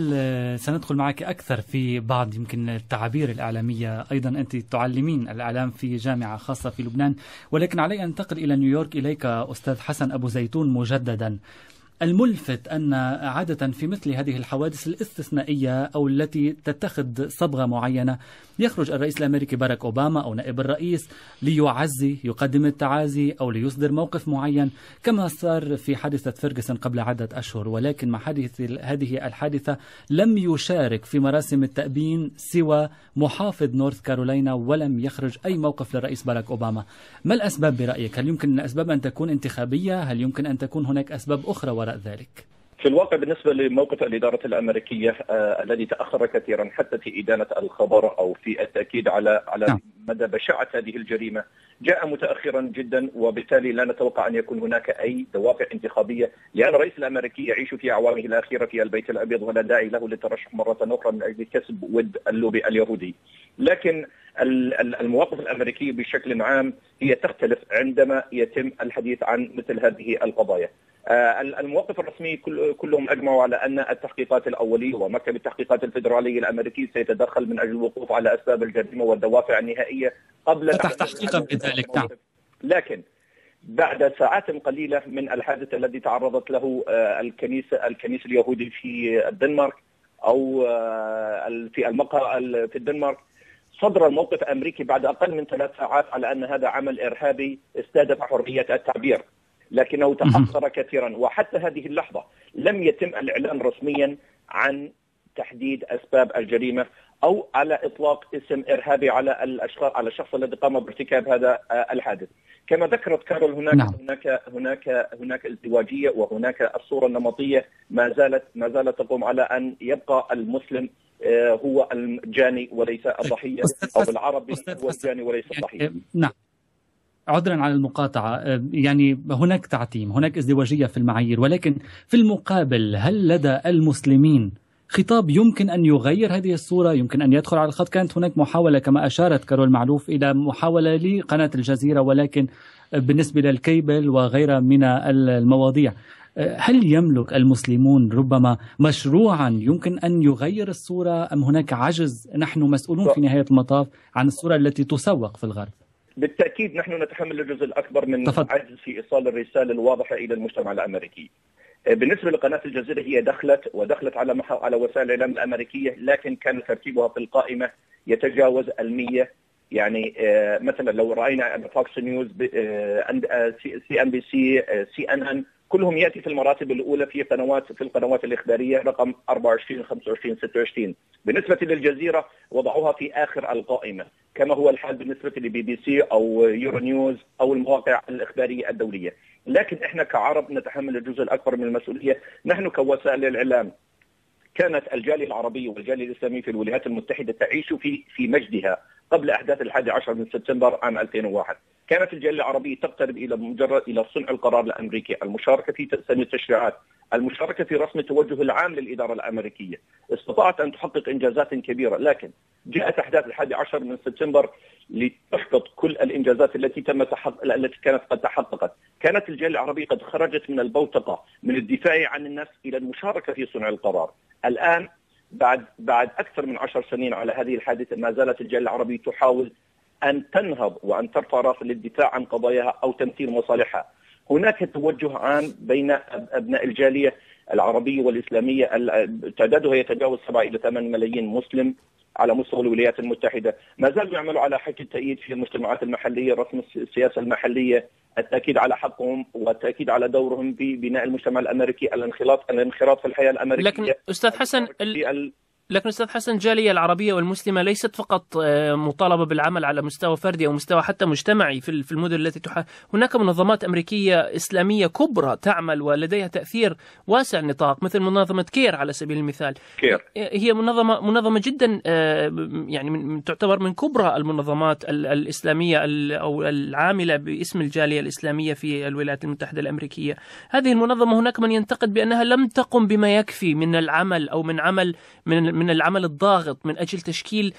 سندخل معك أكثر في بعض يمكن التعابير الإعلامية. أيضا أنت تعلمين الإعلام في جامعة خاصة في لبنان، ولكن علي أن انتقل إلى نيويورك إليك أستاذ حسن أبو زيتون مجددا. الملفت أن عادة في مثل هذه الحوادث الاستثنائية أو التي تتخذ صبغة معينة يخرج الرئيس الأمريكي باراك أوباما أو نائب الرئيس ليعزي، يقدم التعازي أو ليصدر موقف معين، كما صار في حادثة فيرغسون قبل عدة أشهر. ولكن مع هذه الحادثة لم يشارك في مراسم التأبين سوى محافظ نورث كارولاينا، ولم يخرج أي موقف للرئيس باراك أوباما. ما الأسباب برأيك؟ هل يمكن الأسباب أن تكون انتخابية؟ هل يمكن أن تكون هناك أسباب أخرى وراء ذلك؟ في الواقع بالنسبة لموقف الإدارة الأمريكية الذي تأخر كثيرا حتى في إدانة الخبر أو في التأكيد على مدى بشاعة هذه الجريمة، جاء متأخرا جدا، وبالتالي لا نتوقع أن يكون هناك أي دوافع انتخابية، لأن الرئيس الأمريكي يعيش في أعوامه الأخيرة في البيت الأبيض ولا داعي له للترشح مرة أخرى من أجل كسب ود اللوبي اليهودي. لكن المواقف الأمريكية بشكل عام هي تختلف عندما يتم الحديث عن مثل هذه القضايا. المواقف الرسمية كلهم أجمعوا على أن التحقيقات الأولية ومكتب التحقيقات الفيدرالي الأمريكي سيتدخل من أجل الوقوف على أسباب الجريمة والدوافع النهائية قبل تحقيقا بذلك. نعم. لكن بعد ساعات قليلة من الحادث الذي تعرضت له الكنيسة اليهودي في الدنمارك أو في المقهى في الدنمارك، صدر الموقف الأمريكي بعد أقل من 3 ساعات على أن هذا عمل إرهابي استهدف حرية التعبير. لكنه تأخر كثيرا، وحتى هذه اللحظة لم يتم الإعلان رسميا عن تحديد أسباب الجريمة أو على إطلاق اسم إرهابي على الشخص الذي قام بارتكاب هذا الحادث. كما ذكرت كارول هناك ازدواجية، وهناك الصورة النمطية ما زالت تقوم على أن يبقى المسلم هو الجاني وليس الضحية، أو العربي هو الجاني وليس الضحية. نعم، عذرا على المقاطعة، يعني هناك تعتيم، هناك ازدواجية في المعايير، ولكن في المقابل هل لدى المسلمين خطاب يمكن أن يغير هذه الصورة، يمكن أن يدخل على الخط؟ كانت هناك محاولة كما أشارت كارول معلوف إلى محاولة لقناة الجزيرة، ولكن بالنسبة للكيبل وغيرها من المواضيع، هل يملك المسلمون ربما مشروعا يمكن أن يغير الصورة، أم هناك عجز نحن مسؤولون في نهاية المطاف عن الصورة التي تسوق في الغرب؟ بالتأكيد نحن نتحمل الجزء الأكبر من العجز في إيصال الرسالة الواضحة إلى المجتمع الأمريكي. بالنسبة لقناة الجزيرة، هي دخلت على وسائل الإعلام الأمركية، لكن كان ترتيبها في القائمة يتجاوز 100. يعني مثلا لو رأينا فوكس نيوز، CNBC، CNN، كلهم يأتي في المراتب الأولى في القنوات الإخبارية رقم 24 25 26. بالنسبة للجزيرة وضعوها في آخر القائمة، كما هو الحال بالنسبة لBBC أو يورو نيوز أو المواقع الإخبارية الدولية. لكن إحنا كعرب نتحمل الجزء الأكبر من المسؤولية. نحن كوسائل الإعلام، كانت الجالية العربية والجالية الإسلامية في الولايات المتحدة تعيش في مجدها قبل أحداث 11 من سبتمبر عام 2001. كانت الجالية العربية تقترب إلى صنع القرار الأمريكي، المشاركة في تسن التشريعات، المشاركة في رسم التوجه العام للإدارة الأمريكية. استطاعت أن تحقق إنجازات كبيرة، لكن جاءت أحداث 11 من سبتمبر لتحبط كل الإنجازات التي كانت قد تحققت. كانت الجالية العربية قد خرجت من البوتقة، من الدفاع عن الناس إلى المشاركة في صنع القرار. الآن بعد أكثر من 10 سنين على هذه الحادثة، ما زالت الجالية العربية تحاول أن تنهض وأن ترفع راس للدفاع عن قضاياها أو تمثيل مصالحها. هناك توجه عام بين أبناء الجالية العربية والإسلامية، تعدادها يتجاوز 7 إلى 8 ملايين مسلم على مستوى الولايات المتحدة. ما زالوا يعملوا على حق التأييد في المجتمعات المحلية، رسم السياسة المحلية، التأكيد على حقهم والتأكيد على دورهم في بناء المجتمع الأمريكي، الانخراط في الحياة الأمريكية. لكن أستاذ حسن، الجالية العربية والمسلمة ليست فقط مطالبة بالعمل على مستوى فردي أو مستوى حتى مجتمعي في المدن التي هناك منظمات أمريكية إسلامية كبرى تعمل ولديها تأثير واسع النطاق، مثل منظمة كير على سبيل المثال. هي منظمة جدا يعني تعتبر من كبرى المنظمات الإسلامية أو العاملة باسم الجالية الإسلامية في الولايات المتحدة الأمريكية. هذه المنظمة هناك من ينتقد بأنها لم تقم بما يكفي من العمل أو من العمل الضاغط من أجل تشكيل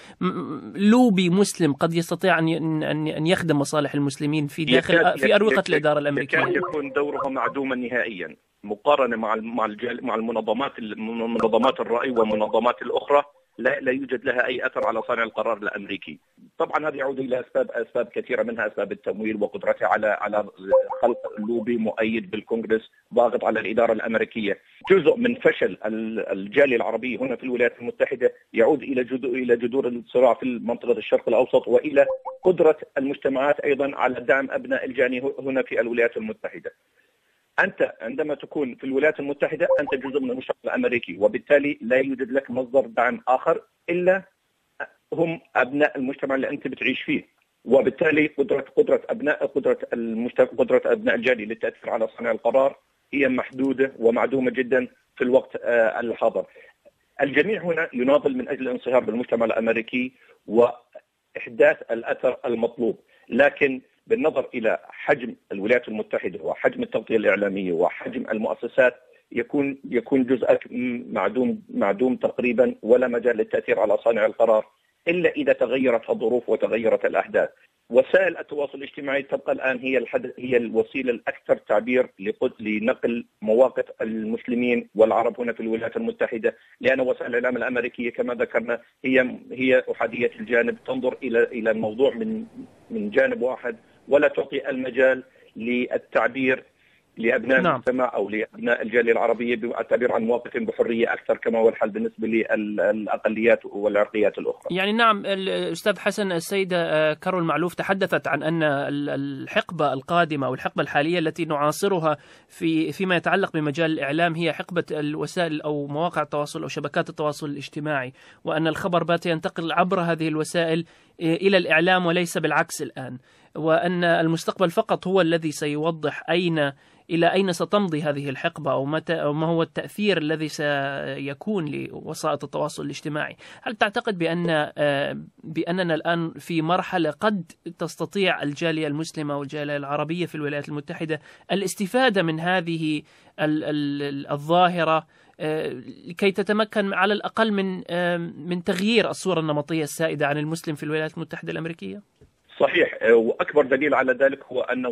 لوبي مسلم قد يستطيع أن يخدم مصالح المسلمين في أروقة الإدارة الأمريكية. يكون دورها معدوما نهائيا مقارنة مع المنظمات الرأي والمنظمات الأخرى. لا يوجد لها أي أثر على صانع القرار الأمريكي. طبعا هذا يعود إلى أسباب كثيرة، منها أسباب التمويل وقدرتها على خلق لوبي مؤيد بالكونغرس ضاغط على الإدارة الأمريكية. جزء من فشل الجالية العربية هنا في الولايات المتحدة يعود إلى جذور الصراع في منطقة الشرق الأوسط، وإلى قدرة المجتمعات أيضا على دعم أبناء الجاني هنا في الولايات المتحدة. أنت عندما تكون في الولايات المتحدة أنت جزء من المجتمع الأمريكي، وبالتالي لا يوجد لك مصدر دعم آخر إلا هم أبناء المجتمع اللي أنت بتعيش فيه. وبالتالي قدرة أبناء الجالية للتأثير على صانع القرار هي محدودة ومعدومة جدا في الوقت الحاضر. الجميع هنا يناضل من أجل الانصهار بالمجتمع الأمريكي وإحداث الأثر المطلوب، لكن بالنظر إلى حجم الولايات المتحدة وحجم التغطية الإعلامية وحجم المؤسسات يكون جزءك معدوم تقريبا، ولا مجال للتأثير على صانع القرار إلا إذا تغيرت الظروف وتغيرت الأحداث. وسائل التواصل الاجتماعي تبقى الآن هي الوسيلة الأكثر تعبير لنقل مواقف المسلمين والعرب هنا في الولايات المتحدة، لأن وسائل الإعلام الأمريكية كما ذكرنا هي أحادية الجانب، تنظر إلى الموضوع من جانب واحد، ولا تعطي المجال للتعبير لأبناء المجتمع أو لأبناء الجالية العربية بالتعبير عن مواقف بحرية أكثر، كما هو الحال بالنسبة للأقليات والعرقيات الأخرى. يعني نعم، الأستاذ حسن، السيدة كارول معلوف تحدثت عن أن الحقبة القادمة أو الحقبة الحالية التي نعاصرها فيما يتعلق بمجال الإعلام هي حقبة الوسائل أو مواقع التواصل أو شبكات التواصل الاجتماعي، وأن الخبر بات ينتقل عبر هذه الوسائل إلى الإعلام وليس بالعكس الآن، وأن المستقبل فقط هو الذي سيوضح إلى أين ستمضي هذه الحقبة أو ما هو التأثير الذي سيكون لوسائل التواصل الاجتماعي. هل تعتقد بأننا الآن في مرحلة قد تستطيع الجالية المسلمة والجالية العربية في الولايات المتحدة الاستفادة من هذه الظاهرة لكي تتمكن على الأقل من تغيير الصورة النمطية السائدة عن المسلم في الولايات المتحدة الأمريكية؟ صحيح، وأكبر دليل على ذلك هو أن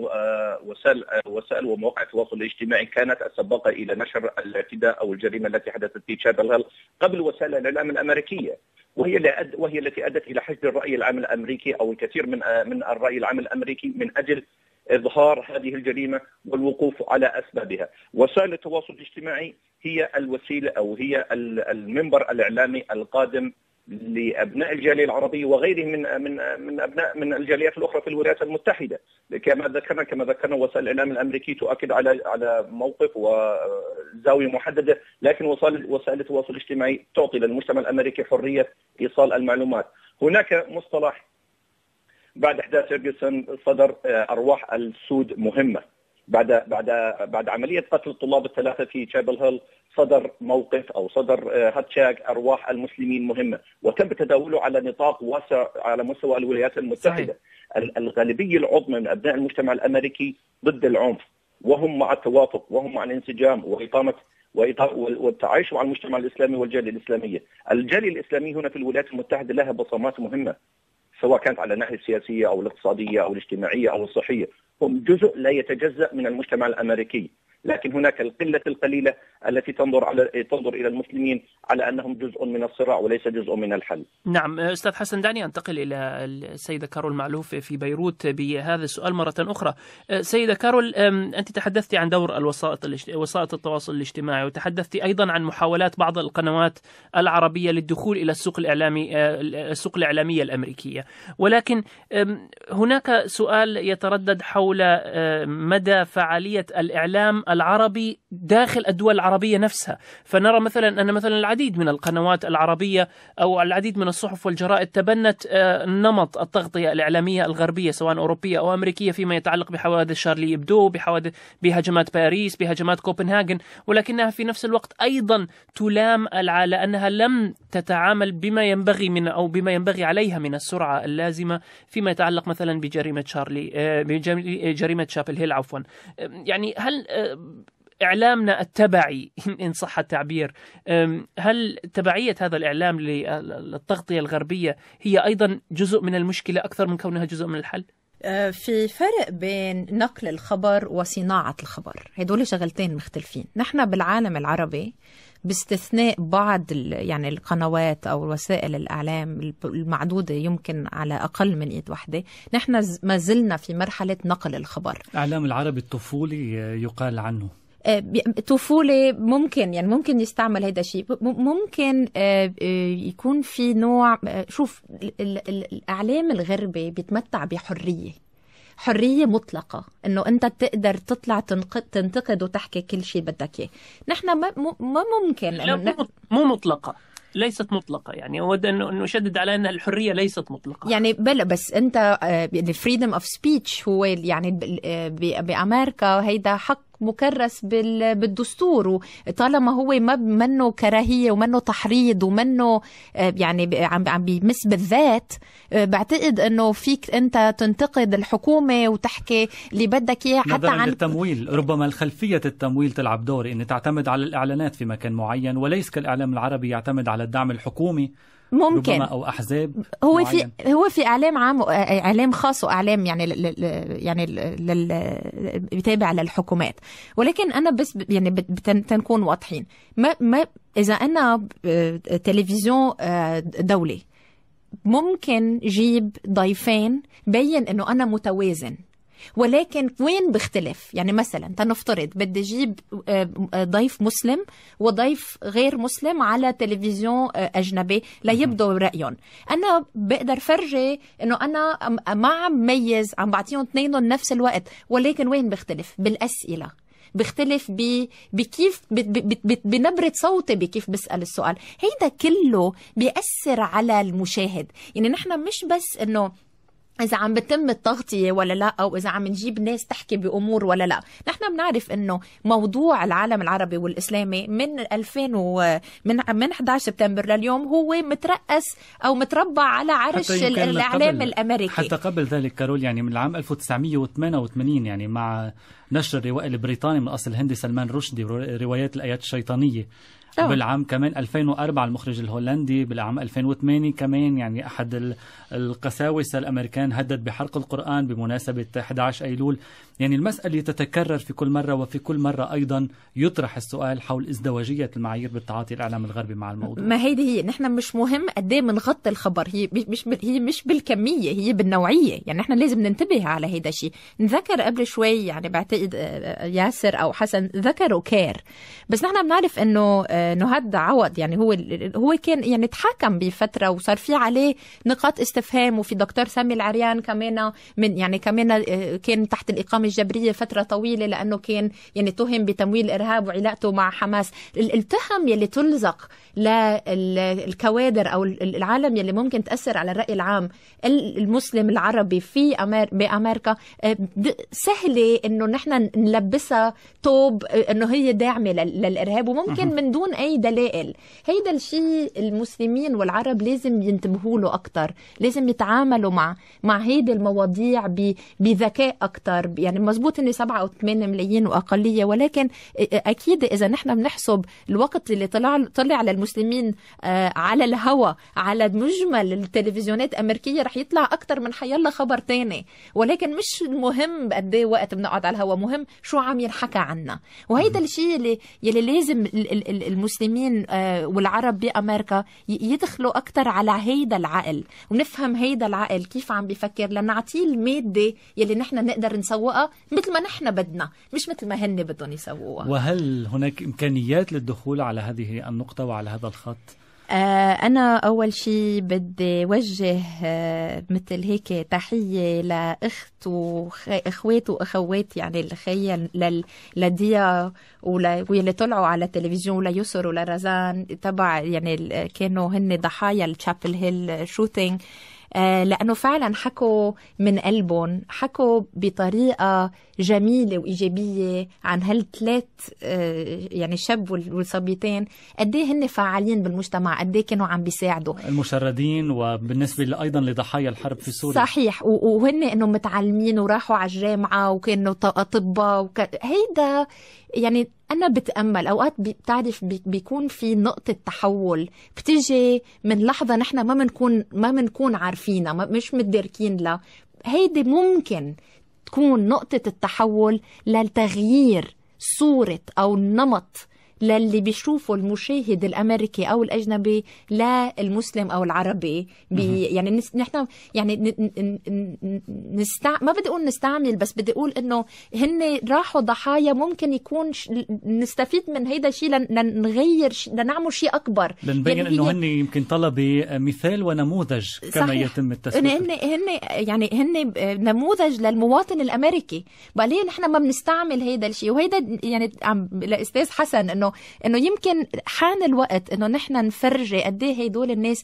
وسائل ومواقع التواصل الاجتماعي كانت السابقة إلى نشر الاعتداء أو الجريمة التي حدثت في تشابل هيل قبل وسائل الإعلام الأمريكية، وهي التي أدت إلى حشد الرأي العام الأمريكي أو الكثير من الرأي العام الأمريكي من أجل إظهار هذه الجريمة والوقوف على أسبابها. وسائل التواصل الاجتماعي هي الوسيلة أو هي المنبر الإعلامي القادم لأبناء الجالية العربية وغيرهم من أبناء من الجاليات الأخرى في الولايات المتحدة. كما ذكرنا وسائل الإعلام الأمريكي تؤكد على موقف وزاوية محددة، لكن وسائل التواصل الاجتماعي تعطي للمجتمع الأمريكي حرية إيصال المعلومات. هناك مصطلح بعد أحداث فيرغسون صدر أرواح السود مهمة. بعد عملية قتل الطلاب الثلاثة في تشابل هيل صدر موقف أو صدر هاشتاج أرواح المسلمين مهمة، وتم تداوله على نطاق واسع على مستوى الولايات المتحدة. الغالبية العظمى من أبناء المجتمع الأمريكي ضد العنف، وهم مع التوافق وهم مع الانسجام والتعايش مع المجتمع الإسلامي والجالية الإسلامية. الجالية الإسلامية هنا في الولايات المتحدة لها بصمات مهمة، سواء كانت على الناحية السياسية أو الاقتصادية أو الاجتماعية أو الصحية. هم جزء لا يتجزأ من المجتمع الأمريكي، لكن هناك القلة القليلة التي تنظر إلى المسلمين على أنهم جزء من الصراع وليس جزء من الحل. نعم أستاذ حسن، دعني أنتقل إلى السيدة كارول معلوف في بيروت بهذا السؤال مرة أخرى. سيدة كارول، أنت تحدثت عن دور وسائل التواصل الاجتماعي، وتحدثت أيضا عن محاولات بعض القنوات العربية للدخول إلى السوق الإعلامية الأمريكية، ولكن هناك سؤال يتردد حول مدى فعالية الإعلام العربي داخل الدول العربية نفسها. فنرى مثلا أن العديد من القنوات العربية أو العديد من الصحف والجرائد تبنت نمط التغطية الإعلامية الغربية سواء أوروبية أو أمريكية فيما يتعلق بحوادث شارلي إبدو، بهجمات باريس، بهجمات كوبنهاجن، ولكنها في نفس الوقت أيضا تلام على أنها لم تتعامل بما ينبغي عليها من السرعة اللازمة فيما يتعلق مثلا بجريمة شابل هيل عفوا. يعني هل إعلامنا التبعي إن صح التعبير، هل تبعية هذا الإعلام للتغطية الغربية هي أيضا جزء من المشكلة أكثر من كونها جزء من الحل؟ في فرق بين نقل الخبر وصناعة الخبر، هدول شغلتين مختلفين. نحن بالعالم العربي باستثناء بعض يعني القنوات أو وسائل الإعلام المعدودة يمكن على أقل من إيد واحدة، نحن ما زلنا في مرحلة نقل الخبر. الإعلام العربي الطفولي يقال عنه طفولة، ممكن يستعمل هذا الشيء، ممكن يكون في نوع. شوف، الإعلام الغربي بيتمتع حرية مطلقة، إنه أنت تقدر تطلع تنتقد وتحكي كل شيء بدك إياه. نحن ما ممكن. مو مطلقة، ليست مطلقة. يعني أود أن نشدد على أن الحرية ليست مطلقة. يعني بس أنت freedom of speech هو يعني بأمريكا هيدا حق مكرس بالدستور، وطالما هو ما منه كراهية ومنه تحريض ومنه يعني عم بيمس بالذات، بعتقد انه فيك انت تنتقد الحكومة وتحكي اللي بدك اياه. حتى عن التمويل، ربما الخلفية التمويل تلعب دور، ان تعتمد على الاعلانات في مكان معين وليس كالاعلام العربي يعتمد على الدعم الحكومي ممكن أو أحزاب هو في إعلام عام وإعلام خاص وإعلام يعني بيتابع للحكومات. ولكن أنا بس يعني بتنكون واضحين، ما إذا أنا تلفزيون دولي ممكن جيب ضيفين بين إنه أنا متوازن، ولكن وين بختلف؟ يعني مثلا تنفترض بدي أجيب ضيف مسلم وضيف غير مسلم على تلفزيون أجنبي ليبدوا رأيهم. أنا بقدر فرجي إنه أنا ما عم ميز، عم بعطيهم اثنينهم نفس الوقت، ولكن وين بختلف؟ بالأسئلة، بختلف بكيف بنبرة صوتي، بكيف بسأل السؤال. هيدا كله بيأثر على المشاهد. يعني نحن مش بس إنه إذا عم بتم التغطية ولا لا، أو إذا عم نجيب ناس تحكي بأمور ولا لا. نحن بنعرف إنه موضوع العالم العربي والإسلامي من 2000 من 11 سبتمبر لليوم هو مترأس أو متربع على عرش الإعلام الأمريكي. حتى قبل ذلك كارول، يعني من العام 1988 يعني مع نشر الروائي البريطاني من أصل هندي سلمان رشدي روايات الآيات الشيطانية. بالعام كمان 2004 المخرج الهولندي، بالعام 2008 كمان يعني أحد القساوسة الأمريكان هدد بحرق القرآن بمناسبة 11 أيلول. يعني المسألة تتكرر في كل مرة، وفي كل مرة أيضا يطرح السؤال حول ازدواجية المعايير بالتعاطي الإعلام الغربي مع الموضوع. ما هي نحن مش مهم قد ايه بنغطي الخبر، هي مش بالكمية، هي بالنوعية. يعني نحن لازم ننتبه على هيدا الشيء. نذكر قبل شوي يعني بعتقد ياسر أو حسن ذكروا كير، بس نحن بنعرف إنه هذا عوض. يعني هو كان يعني تحاكم بفترة وصار في عليه نقاط استفهام، وفي دكتور سامي العريان كمان كمان كان تحت الإقامة الجبرية فترة طويلة لأنه كان يعني تهم بتمويل الإرهاب وعلاقته مع حماس. التهم يلي تلزق للكوادر أو العالم يلي ممكن تأثر على الرأي العام المسلم العربي بأمريكا سهلة إنه نحن نلبسها توب إنه هي داعمة للإرهاب، وممكن من دون أي دلائل. هيدا الشيء المسلمين والعرب لازم ينتبهوا له أكتر، لازم يتعاملوا مع هيدا المواضيع بذكاء أكتر. يعني مزبوط إن 7 أو 8 ملايين وأقلية، ولكن أكيد إذا نحن بنحسب الوقت اللي طلع للمسلمين على الهوى على مجمل التلفزيونات الأمريكية رح يطلع أكتر من حيالله خبر تاني. ولكن مش المهم قد ايه وقت بنقعد على الهوى، مهم شو عم ينحكى عنا. وهيدا الشيء يلي لازم المسلمين والعرب بأمريكا يدخلوا أكتر على هيدا العقل، ونفهم هيدا العقل كيف عم بيفكر، لنعطيه المادة يلي نحن نقدر نسوقها مثل ما نحن بدنا، مش مثل ما هن بدهم يسوقوها. وهل هناك إمكانيات للدخول على هذه النقطة وعلى هذا الخط؟ أنا أول شيء بدي وجه مثل هيك تحية لأخت وإخوات وأخوات، يعني الخيل لديا واللي طلعوا على التلفزيون ليسر ولرزان تبع يعني كانوا هن ضحايا الشابل هيل شوتينج، لأنه فعلا حكوا من قلبهم، حكوا بطريقة جميلة وإيجابية عن هالثلاث يعني شاب والصبيتين قديه هن فعالين بالمجتمع، قديه كانوا عم بيساعدوا المشردين، وبالنسبة أيضا لضحايا الحرب في سوريا. صحيح، وهن إنه متعلمين وراحوا على الجامعة وكانوا أطباء هيدا يعني أنا بتأمل أوقات بتعرف بيكون في نقطة تحول بتيجي من لحظة نحن ما منكون عارفينها، مش متدركين لها. هيدي ممكن تكون نقطة التحول للتغيير صورة أو نمط للي بيشوفوا المشاهد الأمريكي أو الأجنبي للمسلم أو العربي. يعني نحن يعني ما بدي أقول نستعمل، بس بدي أقول إنه هن راحوا ضحايا، ممكن يكون نستفيد من هيدا الشيء لنغير لنعمل شيء أكبر، لنبين يعني إنه هن يمكن طلب مثال ونموذج كما صحيح. يتم التسويق. هن نموذج للمواطن الأمريكي. بقى ليه نحن ما بنستعمل هيدا الشيء؟ وهيدا يعني لأستاذ حسن إنه يمكن حان الوقت إنه نحن نفرجي قد إيه هيدول الناس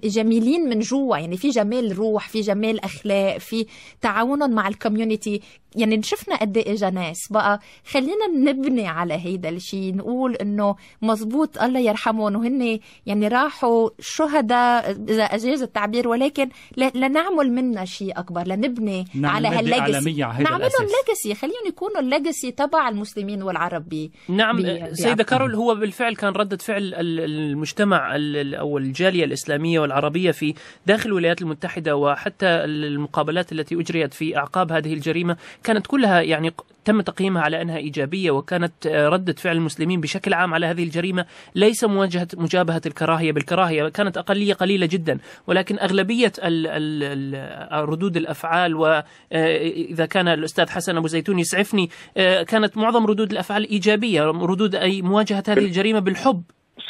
جميلين من جوا، يعني في جمال روح، في جمال أخلاق، في تعاونهم مع الكوميونيتي. يعني شفنا قد إيه إجا ناس. بقى خلينا نبني على هيدا الشيء، نقول إنه مزبوط الله يرحمهم وهن يعني راحوا شهداء إذا أجاز التعبير، ولكن لنعمل منا شيء أكبر، لنبني على هالليجاسي، نعملهم ليجاسي، خليهم يكونوا الليجاسي تبع المسلمين والعرب. نعم سيدة كارول، هو بالفعل كان ردة فعل المجتمع أو الجالية الإسلامية الإسلامية والعربية في داخل الولايات المتحدة، وحتى المقابلات التي أجريت في أعقاب هذه الجريمة كانت كلها يعني تم تقييمها على أنها إيجابية، وكانت ردة فعل المسلمين بشكل عام على هذه الجريمة ليس مجابهة الكراهية بالكراهية، كانت أقلية قليلة جدا، ولكن أغلبية ردود الأفعال، وإذا كان الأستاذ حسن أبو زيتون يسعفني، كانت معظم ردود الأفعال إيجابية، ردود أي مواجهة هذه الجريمة بالحب.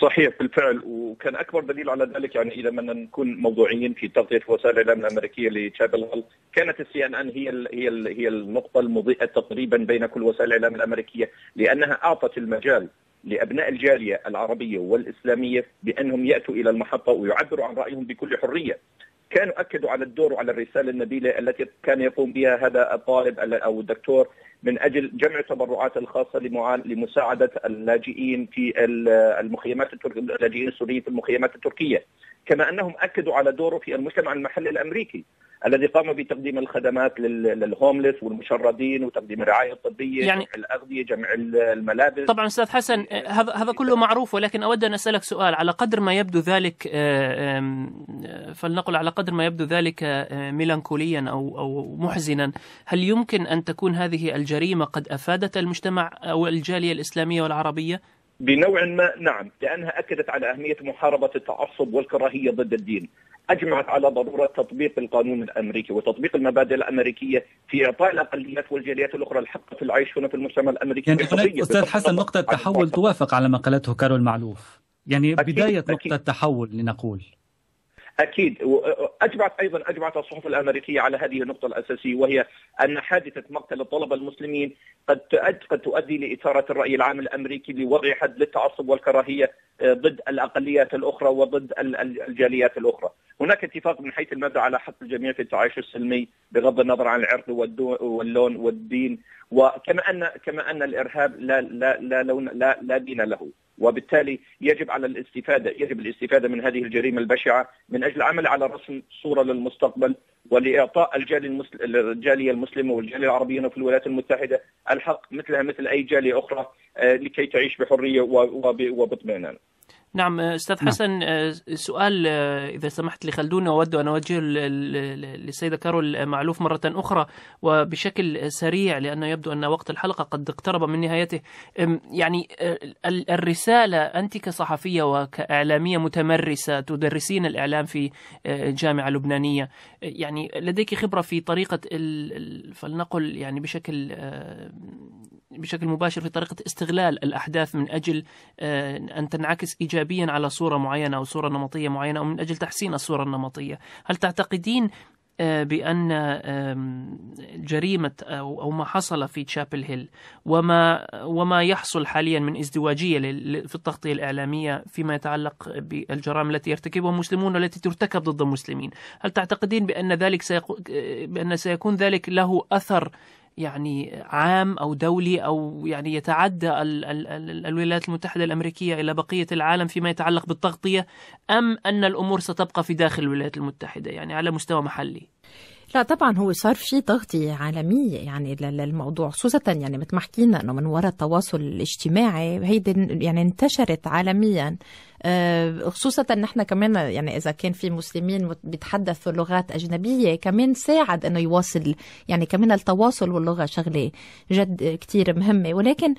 صحيح بالفعل، وكان أكبر دليل على ذلك يعني إذا بدنا نكون موضوعيين في تغطية وسائل الإعلام الأمريكية لتشابل هيل، كانت CNN هي النقطة المضيئة تقريبا بين كل وسائل الإعلام الأمريكية، لأنها أعطت المجال لأبناء الجالية العربية والإسلامية بأنهم يأتوا إلى المحطة ويعبروا عن رأيهم بكل حرية. كانوا أكدوا على الدور وعلى الرسالة النبيلة التي كان يقوم بها هذا الطالب أو الدكتور من أجل جمع التبرعات الخاصة لمساعدة اللاجئين في المخيمات التركية، اللاجئين السوريين في المخيمات التركية، كما أنهم أكدوا على دوره في المجتمع المحلي الأمريكي الذي قام بتقديم الخدمات للهوملس والمشردين وتقديم الرعاية الطبية، يعني جمع الأغذية، جمع الملابس. طبعا أستاذ حسن هذا كله معروف، ولكن أود أن أسألك سؤال. على قدر ما يبدو ذلك، فلنقل على قدر ما يبدو ذلك ميلانكوليا أو محزنا، هل يمكن أن تكون هذه الجريمة قد أفادت المجتمع أو الجالية الإسلامية والعربية؟ بنوع ما نعم، لأنها أكدت على أهمية محاربة التعصب والكراهية ضد الدين، أجمعت على ضرورة تطبيق القانون الأمريكي وتطبيق المبادئ الأمريكية في إعطاء الأقليات والجاليات الأخرى الحق في العيش هنا في المجتمع الأمريكي. يعني هناك أستاذ حسن نقطة تحول توافق على ما قالته كارول معلوف، يعني بداية نقطة تحول لنقول. أكيد، أجمعت الصحف الأمريكية على هذه النقطة الأساسية، وهي أن حادثة مقتل الطلبة المسلمين قد تؤدي لإثارة الرأي العام الأمريكي لوضع حد للتعصب والكراهية ضد الأقليات الأخرى وضد الجاليات الأخرى. هناك اتفاق من حيث المبدأ على حق الجميع في التعايش السلمي بغض النظر عن العرق واللون والدين، وكما أن الإرهاب لا دين له، وبالتالي يجب الاستفادة من هذه الجريمة البشعة من أجل العمل على رسم صورة للمستقبل، ولإعطاء الجالية المسلمة والجالية العربية في الولايات المتحدة الحق مثلها مثل أي جالية أخرى لكي تعيش بحرية وباطمئنان. نعم أستاذ حسن، سؤال إذا سمحت لي خلدوني أود أن أوجه للسيدة كارول معلوف مرة أخرى وبشكل سريع، لأنه يبدو أن وقت الحلقة قد اقترب من نهايته. يعني الرسالة، أنت كصحفية وكإعلامية متمرسة تدرسين الإعلام في جامعة لبنانية، يعني لديك خبرة في طريقة فلنقل يعني بشكل مباشر في طريقة استغلال الأحداث من أجل أن تنعكس إيجابيا على صورة معينة أو صورة نمطية معينة، أو من أجل تحسين الصورة النمطية. هل تعتقدين بأن جريمة أو ما حصل في تشابل هيل وما يحصل حاليا من ازدواجية في التغطية الإعلامية فيما يتعلق بالجرائم التي يرتكبها المسلمون والتي ترتكب ضد المسلمين، هل تعتقدين بأن سيكون ذلك له أثر يعني عام أو دولي، أو يعني يتعدى الولايات المتحدة الأمريكية إلى بقية العالم فيما يتعلق بالتغطية، أم أن الأمور ستبقى في داخل الولايات المتحدة يعني على مستوى محلي؟ لا طبعا هو صار في تغطية عالمية يعني للموضوع، خصوصا يعني مثل ما حكينا انه من وراء التواصل الاجتماعي هيدي يعني انتشرت عالميا، خصوصا نحن كمان يعني اذا كان في مسلمين بيتحدثوا لغات اجنبية كمان ساعد انه يواصل، يعني كمان التواصل واللغة شغلة جد كتير مهمة. ولكن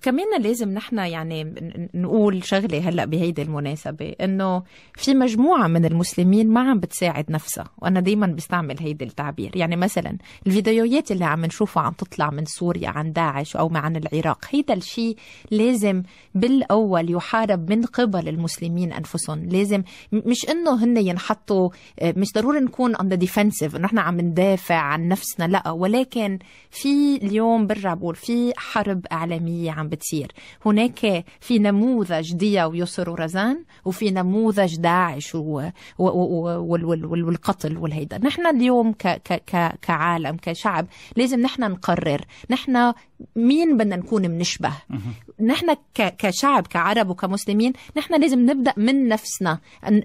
كمان لازم نحن يعني نقول شغلة هلأ بهيدي المناسبة، انه في مجموعة من المسلمين ما عم بتساعد نفسها، وانا دايما بستعمل هيدي التعبير. يعني مثلا الفيديوهات اللي عم نشوفها عم تطلع من سوريا عن داعش او عن العراق، هيدا الشيء لازم بالاول يحارب من قبل المسلمين انفسهم. لازم مش انه هن ينحطوا، مش ضروري نكون on the defensive انه احنا عم ندافع عن نفسنا، لا، ولكن في اليوم برجع بقول في حرب اعلاميه عم بتصير. هناك في نموذج ديا ويسر ورزان، وفي نموذج داعش والقتل والهيدا. نحن اليوم كعالم كشعب لازم نحن نقرر نحن مين بدنا نكون بنشبه. نحن كشعب كعرب وكمسلمين نحن لازم نبدأ من نفسنا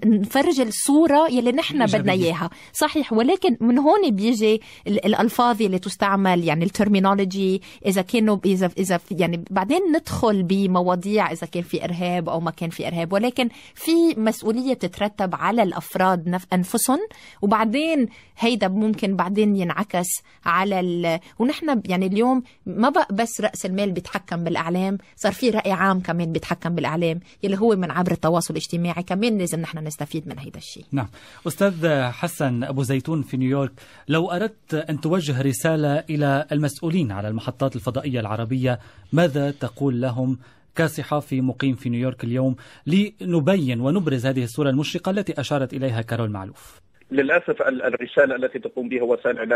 نفرج الصورة يلي نحن بدنا إياها صحيح، ولكن من هون بيجي الألفاظ اللي تستعمل يعني الترمينولوجي إذا كانوا إذا يعني بعدين ندخل بمواضيع إذا كان في إرهاب أو ما كان في إرهاب، ولكن في مسؤولية تترتب على الأفراد أنفسهم، وبعدين هيدا ممكن بعدين ينعكس على ونحن يعني اليوم ما بقى بس رأس المال بيتحكم بالإعلام، صار في رأي عام كمان بيتحكم بالإعلام يلي هو من عبر التواصل الاجتماعي، كمان لازم نحن نستفيد من هيدا الشيء. نعم. أستاذ حسن أبو زيتون في نيويورك، لو أردت أن توجه رسالة إلى المسؤولين على المحطات الفضائية العربية ماذا تقول لهم كصحافي مقيم في نيويورك اليوم لنبين ونبرز هذه الصورة المشرقة التي أشارت إليها كارول معلوف؟ للأسف الرسالة التي تقوم بها وسائل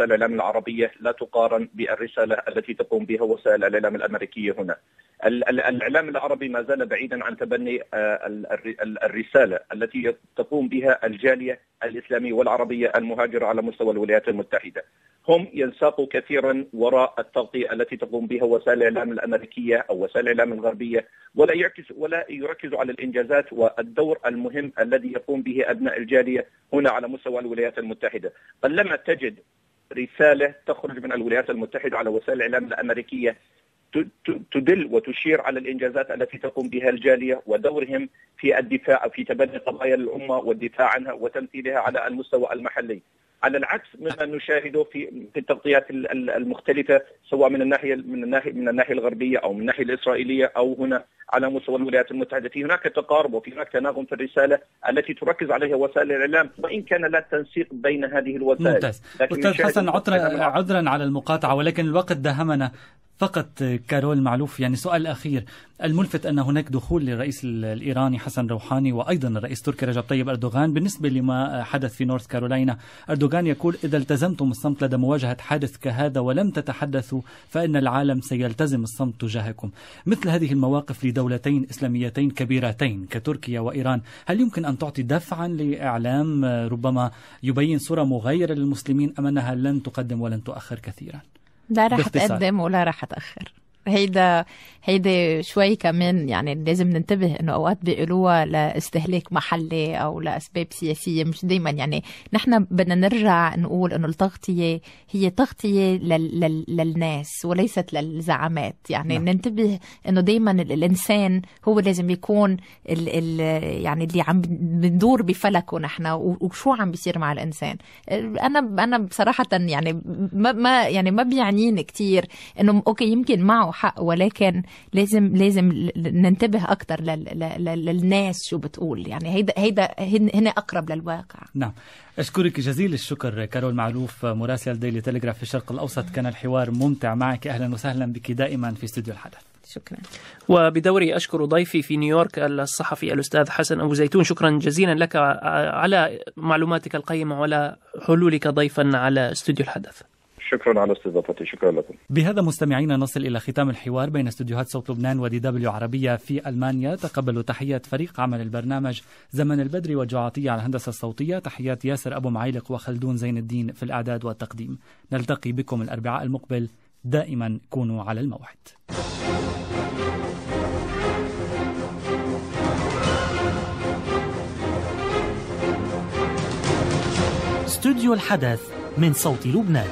الإعلام العربية لا تقارن بالرسالة التي تقوم بها وسائل الإعلام الأمريكية هنا. الإعلام العربي ما زال بعيدا عن تبني الرسالة التي تقوم بها الجالية الإسلامية والعربية المهاجرة على مستوى الولايات المتحدة. هم ينساقوا كثيرا وراء التغطية التي تقوم بها وسائل الإعلام الأمريكية أو وسائل الإعلام الغربية، ولا يركزوا على الإنجازات والدور المهم الذي يقوم به أبناء الجالية هنا على مستوى الولايات المتحدة. قلما تجد رسالة تخرج من الولايات المتحدة على وسائل الإعلام الأمريكية تدل وتشير على الإنجازات التي تقوم بها الجالية ودورهم في الدفاع في تبني قضايا الأمة والدفاع عنها وتمثيلها على المستوى المحلي، على العكس مما نشاهده في التغطيات المختلفة سواء من الناحية الغربية أو من الناحية الإسرائيلية أو هنا على مستوى الولايات المتحدة. في هناك تقارب وفي هناك تناغم في الرسالة التي تركز عليها وسائل الإعلام، وإن كان لا تنسيق بين هذه الوسائل. ممتاز. أستاذ حسن، عذرا على المقاطعة ولكن الوقت داهمنا. فقط كارول معلوف، يعني سؤال أخير. الملفت أن هناك دخول للرئيس الإيراني حسن روحاني وأيضا الرئيس التركي رجب طيب أردوغان. بالنسبة لما حدث في نورث كارولاينا، أردوغان يقول إذا التزمتم الصمت لدى مواجهة حادث كهذا ولم تتحدثوا فإن العالم سيلتزم الصمت تجاهكم. مثل هذه المواقف لدولتين إسلاميتين كبيرتين كتركيا وإيران، هل يمكن أن تعطي دفعا لإعلام ربما يبين صورة مغايرة للمسلمين أم أنها لن تقدم ولن تؤخر كثيرا؟ لا راح تقدم ولا راح تأخر. هيدا شوي كمان يعني لازم ننتبه انه اوقات بيقولوها لاستهلاك محلي او لاسباب سياسيه، مش دائما. يعني نحن بدنا نرجع نقول انه التغطيه هي تغطيه للناس وليست للزعامات. يعني ننتبه انه دائما الانسان هو لازم يكون يعني اللي عم بندور بفلكه نحن وشو عم بيصير مع الانسان. انا بصراحه يعني ما بيعنيني كتير انه اوكي يمكن معه حق، ولكن لازم ننتبه أكتر للناس شو بتقول. يعني هيدا هنا أقرب للواقع. نعم، أشكرك جزيل الشكر كارول معلوف مراسل ديلي تيليغراف في الشرق الأوسط. كان الحوار ممتع معك، أهلا وسهلا بك دائما في استوديو الحدث. شكرا. وبدوري أشكر ضيفي في نيويورك الصحفي الأستاذ حسن أبو زيتون. شكرا جزيلا لك على معلوماتك القيمة وعلى حلولك ضيفا على استوديو الحدث. شكرا على استضافتي. شكرا لكم. بهذا مستمعينا نصل إلى ختام الحوار بين استوديوهات صوت لبنان ودي دبليو عربية في ألمانيا. تقبلوا تحيات فريق عمل البرنامج زمن البدري والجعاطية على الهندسة الصوتية، تحيات ياسر أبو معيلق وخلدون زين الدين في الإعداد والتقديم. نلتقي بكم الأربعاء المقبل، دائما كونوا على الموعد. استوديو الحدث من صوت لبنان.